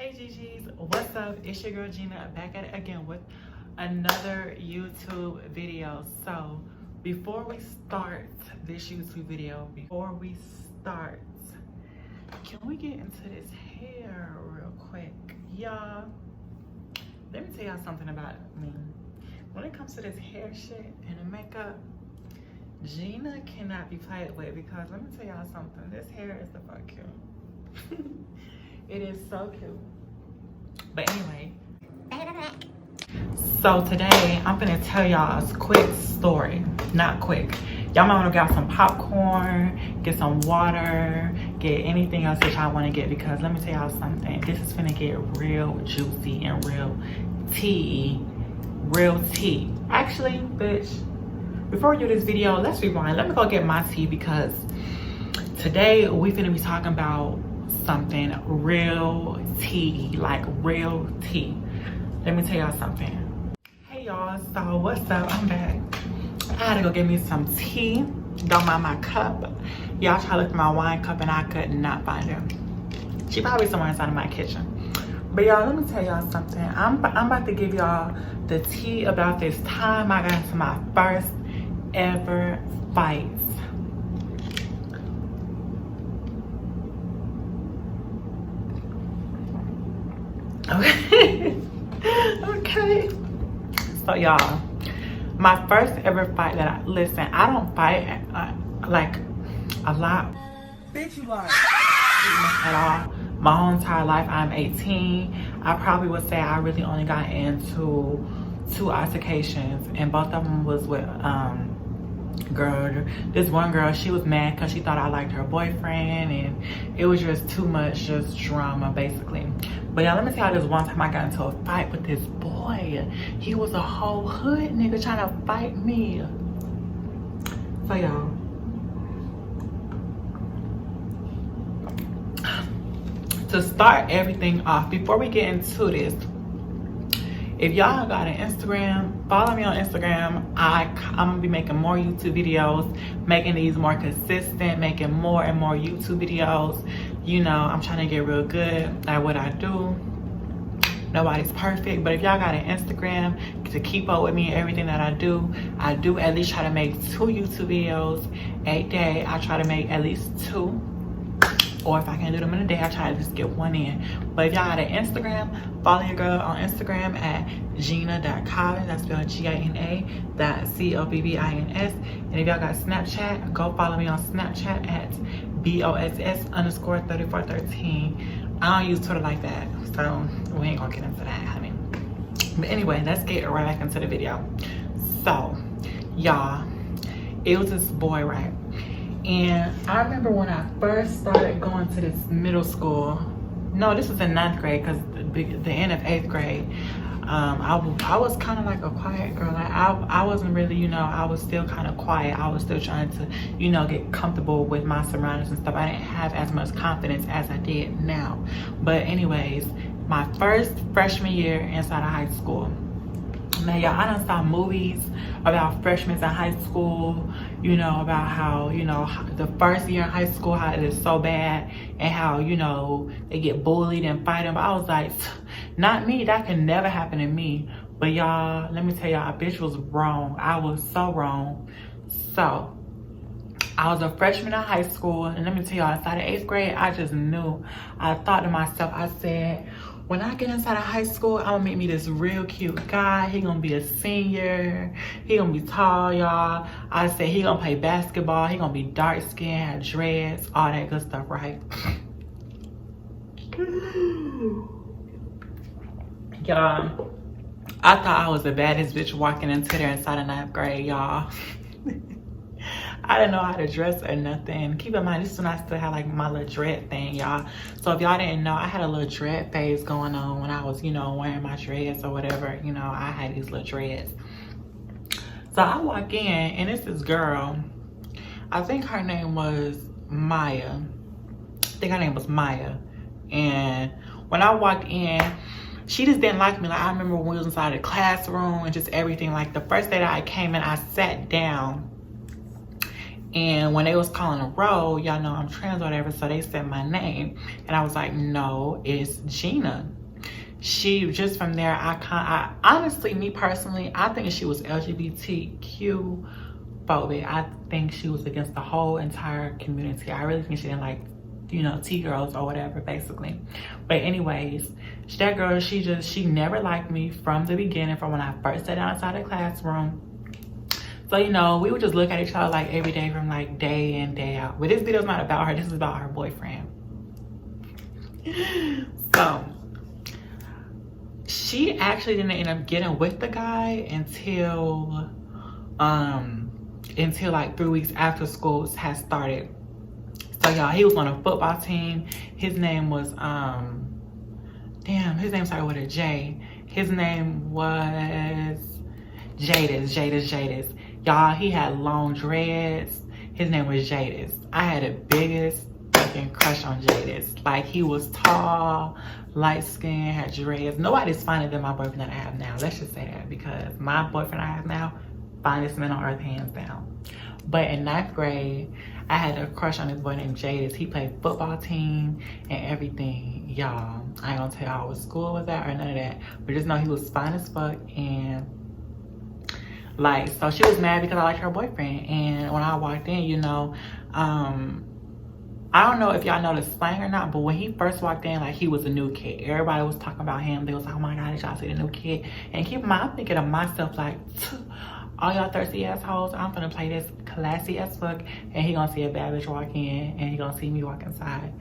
Hey GGs, what's up? It's your girl Gina back at it again with another YouTube video. So before we start this YouTube video, can we get into this hair real quick? Y'all, let me tell y'all something about me. When it comes to this hair shit and the makeup, Gina cannot be played with, because let me tell y'all something. This hair is the fuck cute. It is so cute. But anyway, so today I'm gonna tell y'all a quick story. Not quick. Y'all might wanna get some popcorn, get some water, get anything else that y'all wanna get, because let me tell y'all something. This is gonna get real juicy and real tea. Real tea. Actually, bitch, before we do this video, let's rewind. Let me go get my tea, because today we finna be talking about something real tea, like real tea. Let me tell y'all something. Hey y'all, so what's up? I'm back. I had to go get me some tea. Don't mind my cup. Y'all try to look for my wine cup and I could not find her. She probably somewhere inside of my kitchen. But y'all, let me tell y'all something. I'm about to give y'all the tea about this time I got into my first ever fight. Okay. Okay. So y'all, my first ever fight that listen, I don't fight like a lot. Bitch, you lying. At all. My whole entire life, I'm 18. I probably would say I really only got into 2 altercations, and both of them was with this one girl. She was mad because she thought I liked her boyfriend, and it was just too much, just drama basically. But y'all, let me tell you, this one time I got into a fight with this boy. He was a whole hood nigga trying to fight me. So y'all, to start everything off, before we get into this, if y'all got an Instagram, follow me on Instagram. I'm gonna be making more YouTube videos, making these more consistent, making more and more YouTube videos. You know, I'm trying to get real good at what I do. Nobody's perfect, but if y'all got an Instagram to keep up with me and everything that I do at least try to make 2 YouTube videos a day. I try to make at least 2. Or if I can't do them in a day, I try to just get 1 in. But if y'all got an Instagram, follow your girl on Instagram at gina.cobbins. That's spelled GINA.COBBINS. And if y'all got Snapchat, go follow me on Snapchat at BOSS_3413. I don't use Twitter like that, so we ain't gonna get into that, honey. But anyway, let's get right back into the video. So, y'all, it was this boy, right? And I remember when I first started going to this middle school. No, this was in 9th grade, because the end of 8th grade. I was kind of like a quiet girl. Like I wasn't really, you know, I was still kind of quiet. I was still trying to, you know, get comfortable with my surroundings and stuff. I didn't have as much confidence as I did now. But anyways, my first freshman year inside of high school. Now y'all, I done saw movies about freshmen in high school, you know, about how, you know, the first year in high school, how it is so bad, and how, you know, they get bullied and fighting. But I was like, not me, that can never happen to me. But y'all, let me tell y'all, a bitch was wrong. I was so wrong. So I was a freshman in high school, and let me tell y'all, inside of 8th grade, I just knew. I thought to myself, I said, when I get inside of high school, I'm gonna meet me this real cute guy. He gonna be a senior. He gonna be tall, y'all. I said he gonna play basketball. He gonna be dark skinned, have dreads, all that good stuff, right? Y'all, I thought I was the baddest bitch walking into there inside of 9th grade, y'all. I didn't know how to dress or nothing. Keep in mind, this is when I still had like my little dread thing, y'all. So if y'all didn't know, I had a little dread phase going on when I was, you know, wearing my dreads or whatever. You know, I had these little dreads. So I walk in, and it's this girl. I think her name was Maya. And when I walked in, she just didn't like me. Like, I remember when we was inside the classroom and just everything. Like, the first day that I came in, I sat down. And when they was calling a roll, y'all know I'm trans or whatever, so they said my name. And I was like, no, it's Gina. she just from there, I honestly, me personally, I think she was LGBTQ phobic. I think she was against the whole entire community. I really think she didn't like, you know, T-girls or whatever, basically. But anyways, that girl, she never liked me from the beginning, from when I first sat down inside the classroom. So, you know, we would just look at each other like every day from like day in, day out. But this video's not about her, this is about her boyfriend. So, she actually didn't end up getting with the guy until like 3 weeks after school had started. So y'all, he was on a football team. His name was his name started with a J. His name was Jadis. Y'all, he had long dreads. His name was Jadis. I had the biggest fucking crush on Jadis. Like, he was tall, light skinned, had dreads. Nobody's finer than my boyfriend that I have now. Let's just say that, because my boyfriend I have now, finest man on earth, hands down. But in 9th grade, I had a crush on this boy named Jadis. He played football team and everything. Y'all, I ain't gonna tell y'all what school was at or none of that. But just know he was fine as fuck. And like, so she was mad because I liked her boyfriend. And when I walked in, you know, I don't know if y'all know the slang or not, but when he first walked in, like, he was a new kid. Everybody was talking about him. They was like, oh my God, did y'all see the new kid? And keep in mind, I'm thinking of myself like, all y'all thirsty assholes, I'm gonna play this classy as fuck, and he gonna see a bad bitch walk in, and he gonna see me walk inside.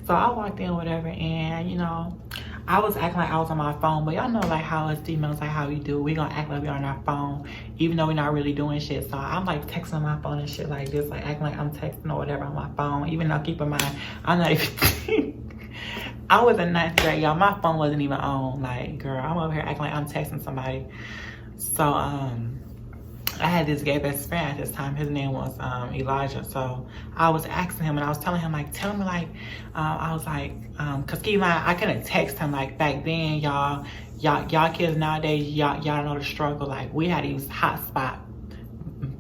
So I walked in, whatever, and you know, I was acting like I was on my phone, but y'all know like how us females, like how we do, we gonna act like we on our phone, even though we're not really doing shit. So I'm like texting on my phone and shit like this, like acting like I'm texting or whatever on my phone, even though, keep in mind, I'm not even, I was in 9th grade, y'all, my phone wasn't even on. Like, girl, I'm over here acting like I'm texting somebody. So, I had this gay best friend at this time. His name was Elijah. So I was asking him, and I was telling him, like, tell me, like, I was like, cause keep in mind, I couldn't text him. Like, back then, y'all kids nowadays, y'all know the struggle. Like, we had to use hotspot.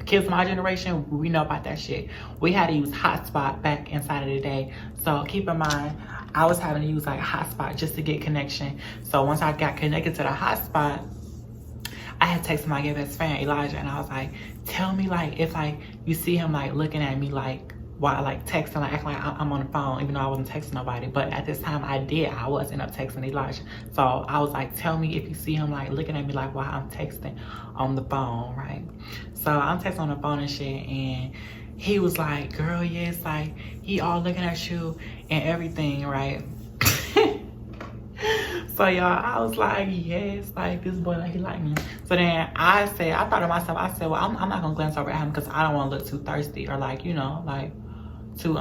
Kids of my generation, we know about that shit. We had to use hotspot back inside of the day. So keep in mind, I was having to use like hotspot just to get connection. So once I got connected to the hotspot, I had texted my gay best friend Elijah, and I was like, tell me, like, if like you see him like looking at me like while like texting, like acting like I'm on the phone, even though I wasn't texting nobody. But at this time I was end up texting Elijah. So I was like, tell me if you see him like looking at me like while I'm texting on the phone, right? So I'm texting on the phone and shit, and he was like, girl, yes, like he all looking at you and everything, right? So y'all, I was like, yes, like this boy, like he like me. So then I thought to myself, I said, well, I'm not gonna glance over at him because I don't want to look too thirsty or like, you know, like to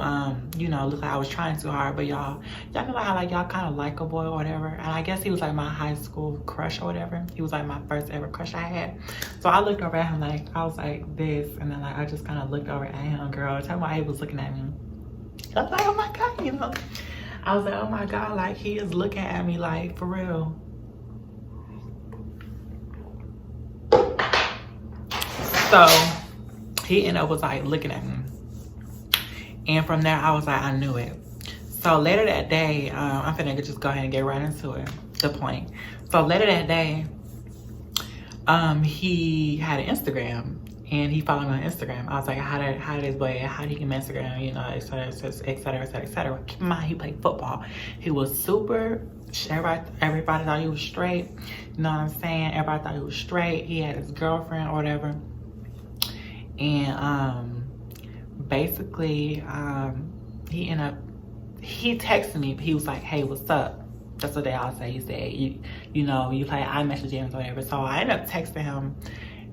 you know, look like I was trying too hard. But y'all know like how like y'all kind of like a boy or whatever. And I guess he was like my high school crush or whatever. He was like my first ever crush I had. So I looked over at him, like I was like this, and then like I just kind of looked over at him, girl. Tell me why he was looking at me. I was like, oh my God, you know. I was like, oh my God, like he is looking at me like for real. So he ended up was like looking at me. And from there, I was like, I knew it. So later that day, I'm finna just go ahead and get right into it, the point. So later that day, he had an Instagram. And he followed me on Instagram. I was like, how did this boy, how did he get my Instagram, you know, et cetera, et cetera, et cetera, et cetera. Keep in mind, he played football. He was super, everybody thought he was straight. You know what I'm saying? Everybody thought he was straight. He had his girlfriend or whatever. And basically, he texted me, but he was like, hey, what's up? That's what they all say. He said, you know, you play iMessage games or whatever. So I ended up texting him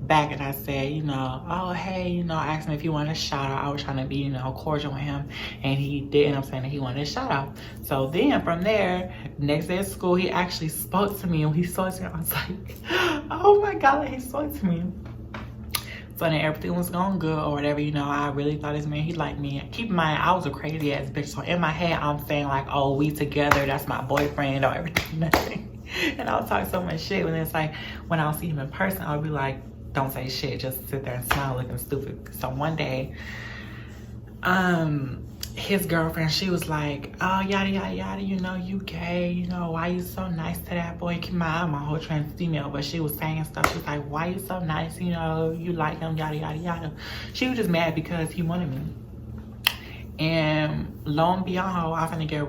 back, and I said, you know, oh hey, you know, I asked him if he wanted a shout out. I was trying to be, you know, cordial with him, and he did end up saying that he wanted a shout out. So then from there, next day at school, he actually spoke to me, and he spoke to me, I was like, oh my God, like, he spoke to me. So then everything was going good or whatever, you know. I really thought this man, he liked me. Keep in mind, I was a crazy ass bitch. So in my head, I'm saying like, oh, we together, that's my boyfriend or everything, nothing. And I was talking so much shit, when it's like, when I'll see him in person, I'll be like, don't say shit, just sit there and smile looking stupid. So one day, his girlfriend, she was like, oh, yada, yada, yada, you know, you gay, you know, why you so nice to that boy? Keep my whole trans female, but she was saying stuff. She was like, why you so nice? You know, you like him, yada, yada, yada. She was just mad because he wanted me. And lo and behold, I'm gonna get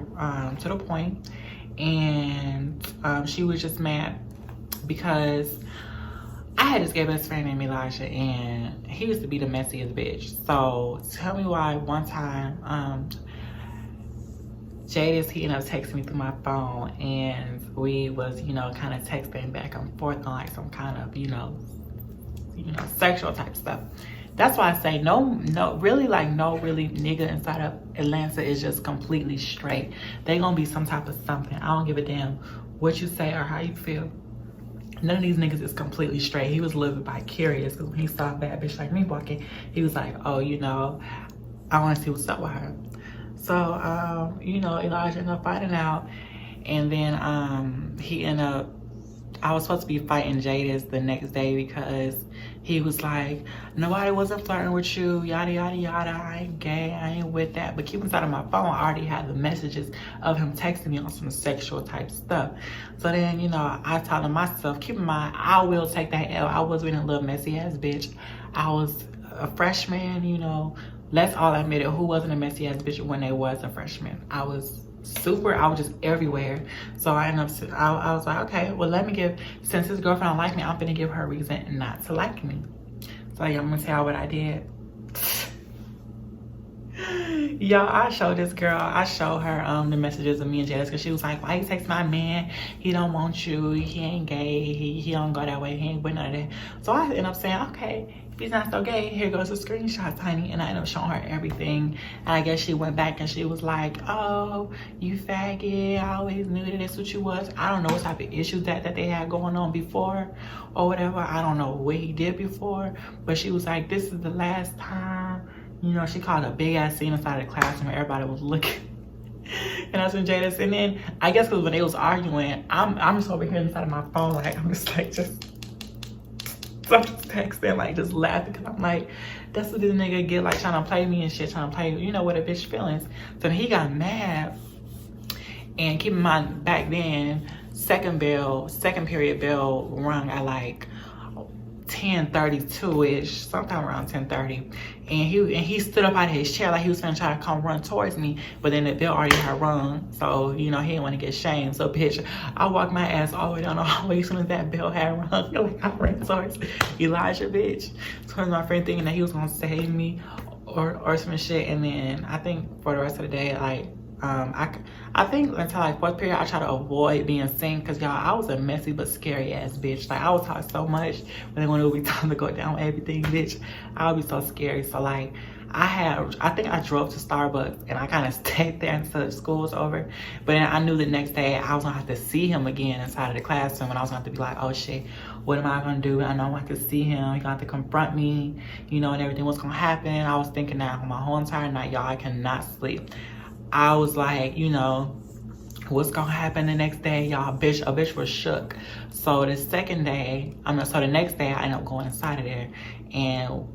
to the point. And she was just mad because I had this gay best friend named Elijah, and he used to be the messiest bitch. So tell me why one time Jadis, he ended up texting me through my phone, and we was, you know, kind of texting back and forth on like some kind of, you know, sexual type stuff. That's why I say no really nigga inside of Atlanta is just completely straight. They gonna be some type of something. I don't give a damn what you say or how you feel. None of these niggas is completely straight. He was living vicarious because when he saw a bad bitch like me walking, he was like, oh, you know, I want to see what's up with her. So, you know, Elijah ended up finding out. And then he ended up, I was supposed to be fighting Jadis the next day because he was like, nobody wasn't flirting with you, yada, yada, yada. I ain't gay, I ain't with that. But keep inside of my phone, I already had the messages of him texting me on some sexual type stuff. So then, you know, I told myself, keep in mind, I will take that L. I was being a little messy ass bitch. I was a freshman, you know. Let's all admit it, who wasn't a messy ass bitch when they was a freshman? I was just everywhere. So I ended up, I was like, okay, well, let me give, since his girlfriend don't like me, I'm gonna give her a reason not to like me. So yeah, I'm gonna tell you what I did. Y'all, I showed this girl, I showed her the messages of me and Jadis, because she was like, why you text my man? He don't want you, he ain't gay, he don't go that way, he ain't with none of that. So I ended up saying, okay, if he's not so gay, here goes a screenshot, honey. And I ended up showing her everything. And I guess she went back and she was like, oh, you faggot, I always knew that that's what you was. I don't know what type of issues that they had going on before or whatever. I don't know what he did before, but she was like, this is the last time. You know, she called a big ass scene inside the classroom where everybody was looking. And that's when Jadis, and then I guess because when they was arguing, I'm just over here inside of my phone, like I'm just texting, like just laughing, because I'm like, that's what this nigga get, like trying to play me and shit, trying to play, you know, with a bitch feelings. So he got mad. And keep in mind, back then, second period bell rung at like 10:32-ish, sometime around 10:30. And he stood up out of his chair like he was gonna try to come run towards me, but then the bell already had rung, so you know he didn't want to get shamed. So bitch, I walked my ass all the way down the hallway as soon as that bell had rung. Like I ran towards Elijah, bitch, towards my friend, thinking that he was gonna save me or some shit. And then I think for the rest of the day, like I think until like fourth period, I try to avoid being seen, because y'all, I was a messy but scary ass bitch. Like I would talk so much, but then when it would be time to go down with everything, bitch, I would be so scary. So like I think I drove to Starbucks and I kind of stayed there until school was over. But then I knew the next day I was gonna have to see him again inside of the classroom, and I was gonna have to be like, oh shit, what am I gonna do? I know I could see him, he's gonna have to confront me, you know, and everything was gonna happen. I was thinking that my whole entire night, y'all, I cannot sleep. I was like, you know, what's gonna happen the next day, y'all? A bitch was shook. So the second day, so the next day I ended up going inside of there, and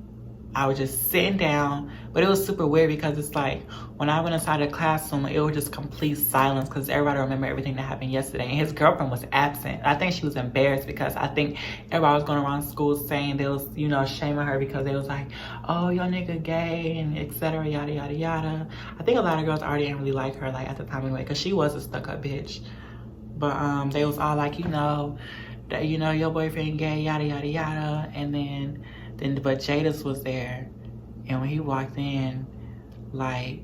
I was just sitting down. But it was super weird because it's like when I went inside the classroom, it was just complete silence because everybody remembered everything that happened yesterday. And his girlfriend was absent. I think she was embarrassed because I think everybody was going around school saying they was, you know, shaming her because they was like, oh, your nigga gay and etc. yada yada yada. I think a lot of girls already didn't really like her like at the time anyway, because she was a stuck-up bitch. But they was all like, you know, that, you know, your boyfriend gay, yada yada yada. And then but Jadis was there, and when he walked in, like,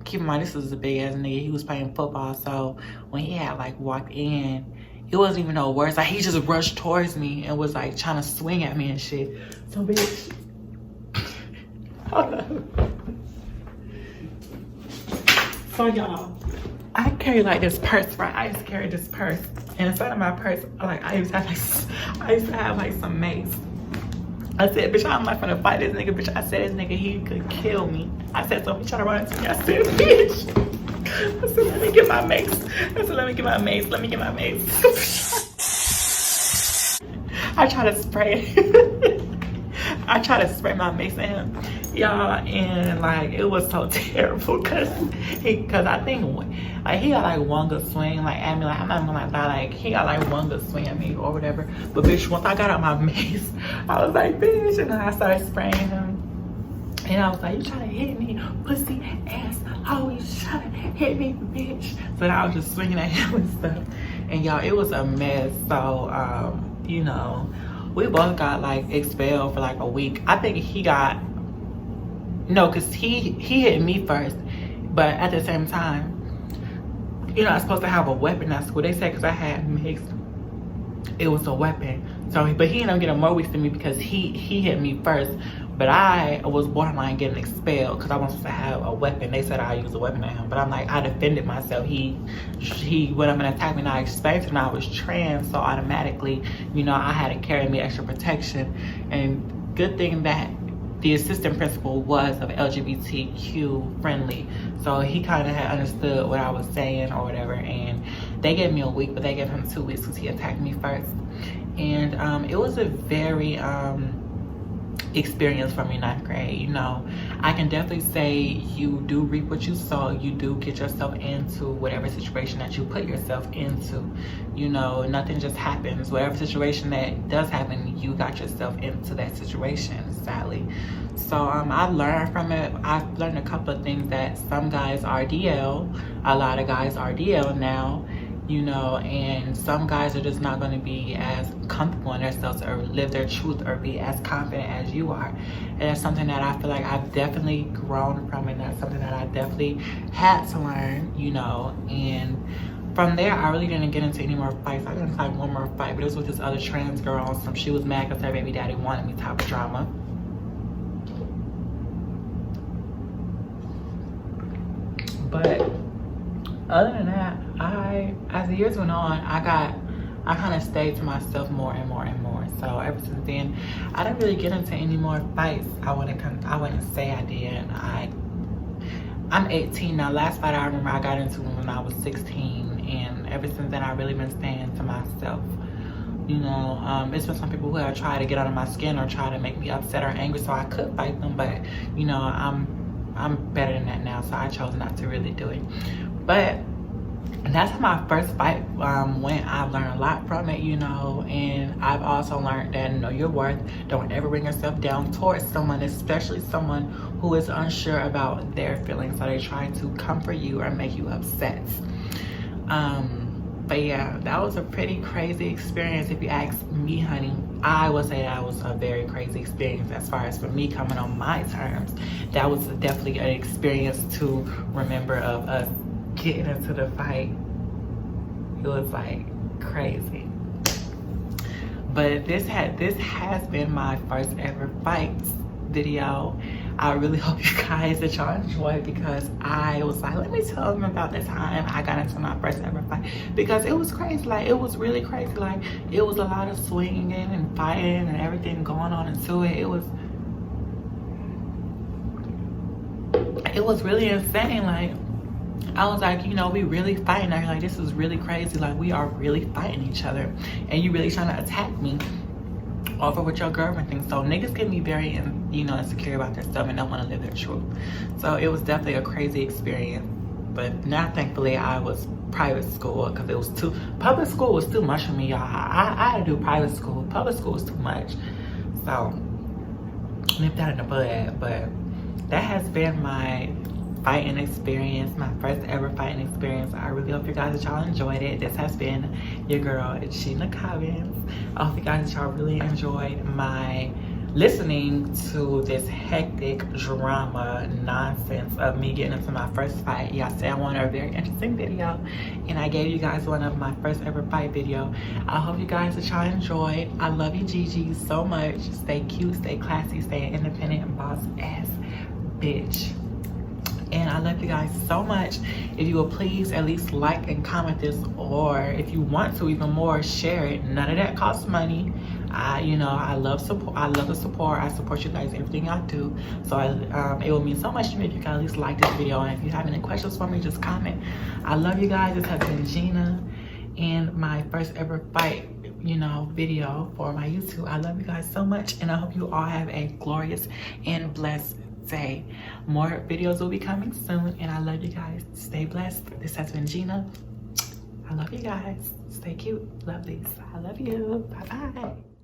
keep in mind this is a big ass nigga, he was playing football. So when he had like walked in, it wasn't even no words, like he just rushed towards me and was like trying to swing at me and shit. So bitch, hold on. So y'all, I carry like this purse, right? I used to carry this purse, and inside of my purse, like I used to have like some mace. I said, bitch, I'm not gonna fight this nigga, bitch. I said, this nigga, he could kill me. I said, so he tried to run into me. I said, bitch. I said, let me get my mace. I said, let me get my mace. Let me get my mace. I try to spray. I try to spray my mace at him. y'all, and like it was so terrible because I think like he got like one good swing like at me, like I'm not gonna like that, like he got like one good swing at me or whatever. But bitch, once I got out my mace, I was like, bitch, and then I started spraying him. And I was like, you trying to hit me, pussy ass hoe, you trying to hit me, bitch. So then I was just swinging at him and stuff. And y'all, it was a mess. So, you know, we both got like expelled for like a week. I think he got, no, cause he hit me first. But at the same time, you're not supposed to have a weapon at school. They said cause I had mixed, it was a weapon. So, but he ended up getting more weeks than me because he hit me first. But I was borderline getting expelled because I wasn't supposed to have a weapon. They said I used a weapon at him, but I'm like, I defended myself. He went up and attacked me, and I explained to him I was trans, so automatically, you know, I had to carry me extra protection. And good thing that the assistant principal was of LGBTQ friendly, so he kind of had understood what I was saying or whatever. And they gave me a week, but they gave him 2 weeks because he attacked me first. And it was a very experience from me, 9th grade. You know, I can definitely say you do reap what you sow. You do get yourself into whatever situation that you put yourself into. You know, nothing just happens. Whatever situation that does happen, you got yourself into that situation, sadly. So I've learned from it. I've learned a couple of things, that some guys are DL, a lot of guys are DL now, you know, and some guys are just not going to be as comfortable in themselves or live their truth or be as confident as you are. And that's something that I feel like I've definitely grown from, and that's something that I definitely had to learn, you know. And from there, I really didn't get into any more fights. I got into like one more fight, but it was with this other trans girl. She was mad because her baby daddy wanted me, type of drama. But other than that, as the years went on, I kind of stayed to myself more and more and more. So ever since then, I didn't really get into any more fights. I wouldn't say I did. I'm 18 now. Last fight I remember I got into when I was 16, and ever since then I've really been staying to myself. You know, it's been some people who have tried to get under my skin or try to make me upset or angry so I could fight them, but you know, I'm better than that now, so I chose not to really do it. But that's how my first fight went. I've learned a lot from it, you know, and I've also learned that know your worth. Don't ever bring yourself down towards someone, especially someone who is unsure about their feelings, so they try to comfort you or make you upset. But yeah, that was a pretty crazy experience. If you ask me, honey, I would say that was a very crazy experience. As far as for me coming on my terms, that was definitely an experience to remember of us getting into the fight. It was like crazy. But this has been my first ever fight video. I really hope you guys that y'all enjoy, because I was like, let me tell them about the time I got into my first ever fight, because it was crazy. Like, it was really crazy. Like, it was a lot of swinging and fighting and everything going on into it. It was really insane. Like, I was like, you know, we really fighting. I like, this is really crazy. Like, we are really fighting each other, and you really trying to attack me over what your girlfriend thinks. So niggas can be very, you know, insecure about their stuff and don't want to live their truth. So it was definitely a crazy experience. But now, thankfully, I was private school, because it was public school was too much for me, y'all. I had to do private school. Public school was too much. So nip that in the bud. But that has been my fighting experience, my first ever fighting experience. I really hope you guys that y'all enjoyed it. This has been your girl, Sheena Cobbins. I hope you guys that y'all really enjoyed my listening to this hectic drama nonsense of me getting into my first fight. Y'all say I wanted a very interesting video, and I gave you guys one of my first ever fight video. I hope you guys that y'all enjoyed. I love you, Gigi, so much. Stay cute, stay classy, stay an independent boss ass bitch. And I love you guys so much. If you will please at least like and comment this, or if you want to even more, share it. None of that costs money. You know, I love support. I love the support. I support you guys, everything I do. So it will mean so much to me if you can at least like this video. And if you have any questions for me, just comment. I love you guys. This has been Gina and my first ever fight, you know, video for my YouTube. I love you guys so much, and I hope you all have a glorious and blessed day. More videos will be coming soon, and I love you guys. Stay blessed. This has been Gina. I love you guys. Stay cute. Lovelies. I love you. Bye-bye.